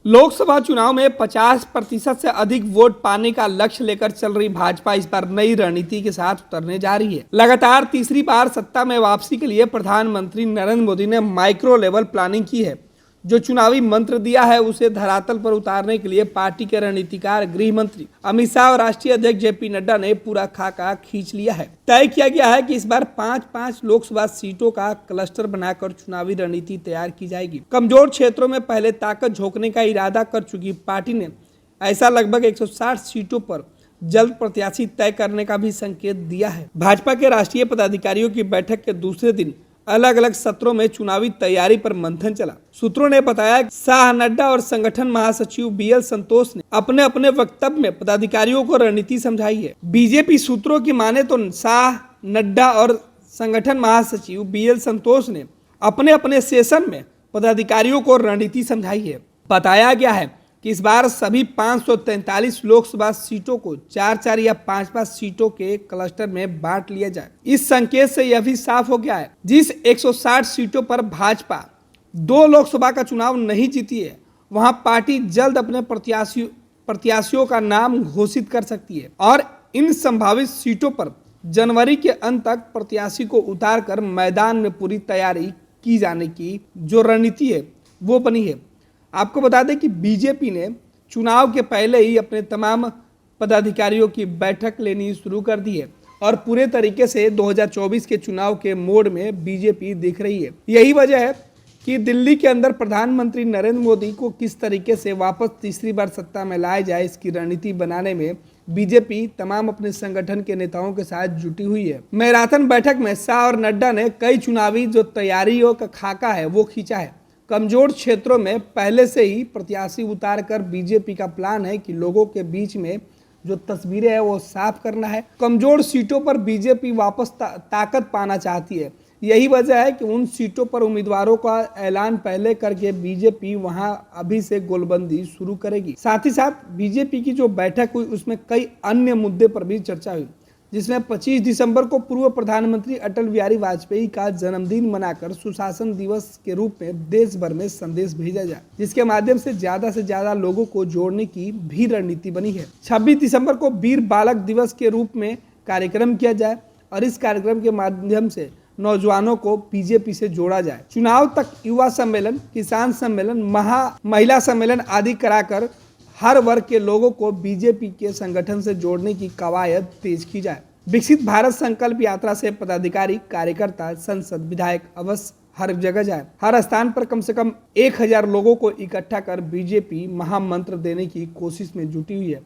लोकसभा चुनाव में 50% से अधिक वोट पाने का लक्ष्य लेकर चल रही भाजपा इस बार नई रणनीति के साथ उतरने जा रही है। लगातार तीसरी बार सत्ता में वापसी के लिए प्रधानमंत्री नरेंद्र मोदी ने माइक्रो लेवल प्लानिंग की है। जो चुनावी मंत्र दिया है उसे धरातल पर उतारने के लिए पार्टी के रणनीतिकार गृह मंत्री अमित शाह और राष्ट्रीय अध्यक्ष जेपी नड्डा ने पूरा खाका खींच लिया है। तय किया गया है कि इस बार 5-5 लोकसभा सीटों का क्लस्टर बनाकर चुनावी रणनीति तैयार की जाएगी। कमजोर क्षेत्रों में पहले ताकत झोंकने का इरादा कर चुकी पार्टी ने ऐसा लगभग 160 सीटों पर जल्द प्रत्याशी तय करने का भी संकेत दिया है। भाजपा के राष्ट्रीय पदाधिकारियों की बैठक के दूसरे दिन अलग अलग सत्रों में चुनावी तैयारी पर मंथन चला। सूत्रों ने बताया कि शाह, नड्डा और संगठन महासचिव बीएल संतोष ने अपने अपने वक्तव्य में पदाधिकारियों को रणनीति समझाई है। बीजेपी सूत्रों की माने तो शाह, नड्डा और संगठन महासचिव बीएल संतोष ने अपने अपने सेशन में पदाधिकारियों को रणनीति समझाई है। बताया गया है कि इस बार सभी 543 लोकसभा सीटों को 4-4 या 5-5 सीटों के क्लस्टर में बांट लिया जाए। इस संकेत से यह भी साफ हो गया है, जिस 160 सीटों पर भाजपा 2 लोकसभा का चुनाव नहीं जीती है, वहां पार्टी जल्द अपने प्रत्याशियों का नाम घोषित कर सकती है और इन संभावित सीटों पर जनवरी के अंत तक प्रत्याशी को उतार कर मैदान में पूरी तैयारी की जाने की जो रणनीति है वो बनी है। आपको बता दें कि बीजेपी ने चुनाव के पहले ही अपने तमाम पदाधिकारियों की बैठक लेनी शुरू कर दी है और पूरे तरीके से 2024 के चुनाव के मोड में बीजेपी दिख रही है। यही वजह है कि दिल्ली के अंदर प्रधानमंत्री नरेंद्र मोदी को किस तरीके से वापस तीसरी बार सत्ता में लाया जाए, इसकी रणनीति बनाने में बीजेपी तमाम अपने संगठन के नेताओं के साथ जुटी हुई है। मैराथन बैठक में शाह और नड्डा ने कई चुनावी जो तैयारियों का खाका है वो खींचा है। कमजोर क्षेत्रों में पहले से ही प्रत्याशी उतार कर बीजेपी का प्लान है कि लोगों के बीच में जो तस्वीरें है वो साफ करना है। कमजोर सीटों पर बीजेपी वापस ताकत पाना चाहती है। यही वजह है कि उन सीटों पर उम्मीदवारों का ऐलान पहले करके बीजेपी वहां अभी से गोलबंदी शुरू करेगी। साथ ही साथ बीजेपी की जो बैठक हुई उसमें कई अन्य मुद्दे पर भी चर्चा हुई, जिसमें 25 दिसंबर को पूर्व प्रधानमंत्री अटल बिहारी वाजपेयी का जन्मदिन मनाकर सुशासन दिवस के रूप में देश भर में संदेश भेजा जाए, जिसके माध्यम से ज्यादा लोगों को जोड़ने की भी रणनीति बनी है। 26 दिसंबर को वीर बालक दिवस के रूप में कार्यक्रम किया जाए और इस कार्यक्रम के माध्यम से नौजवानों को बीजेपी से जोड़ा जाए। चुनाव तक युवा सम्मेलन, किसान सम्मेलन, महिला सम्मेलन आदि कराकर हर वर्ग के लोगों को बीजेपी के संगठन से जोड़ने की कवायद तेज की जाए। विकसित भारत संकल्प यात्रा से पदाधिकारी, कार्यकर्ता, सांसद, विधायक अवश्य हर जगह जाए। हर स्थान पर कम से कम 1000 लोगों को इकट्ठा कर बीजेपी महामंत्र देने की कोशिश में जुटी हुई है।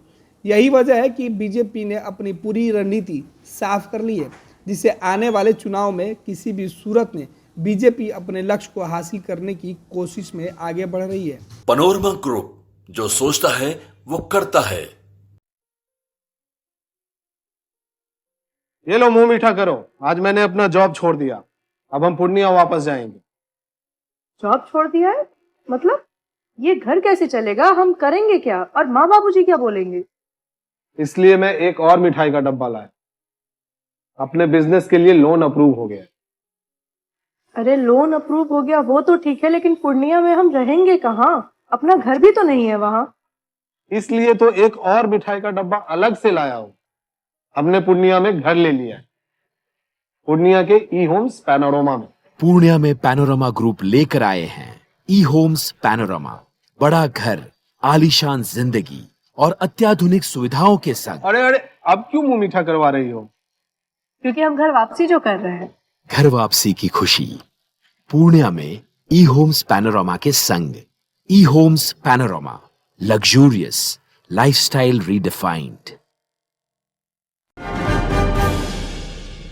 यही वजह है कि बीजेपी ने अपनी पूरी रणनीति साफ कर ली है, जिससे आने वाले चुनाव में किसी भी सूरत में बीजेपी अपने लक्ष्य को हासिल करने की कोशिश में आगे बढ़ रही है। पैनोरमा ग्रुप, जो सोचता है वो करता है। ये लो मुंह मीठा करो, आज मैंने अपना जॉब छोड़ दिया। अब हम पूर्णिया वापस जाएंगे। जॉब छोड़ दिया है? मतलब ये घर कैसे चलेगा? हम करेंगे क्या? और माँ बाबूजी क्या बोलेंगे? इसलिए मैं एक और मिठाई का डब्बा लाया। अपने बिजनेस के लिए लोन अप्रूव हो गया। अरे लोन अप्रूव हो गया वो तो ठीक है, लेकिन पूर्णिया में हम रहेंगे कहाँ? अपना घर भी तो नहीं है वहां। इसलिए तो एक और मिठाई का डब्बा अलग से लाया हूं। हमने पूर्णिया में घर ले लिया है, पूर्णिया के ई होम्स पैनोरमा में। पूर्णिया में पैनोरमा ग्रुप लेकर आए हैं ई होम्स पैनोरमा। बड़ा घर, आलीशान जिंदगी और अत्याधुनिक सुविधाओं के संग। अरे अब क्यों मुंह मीठा करवा रही हो? क्योंकि हम घर वापसी जो कर रहे हैं। घर वापसी की खुशी पूर्णिया में ई होम्स पैनोरमा के संग। E Homes Panorama, luxurious lifestyle redefined.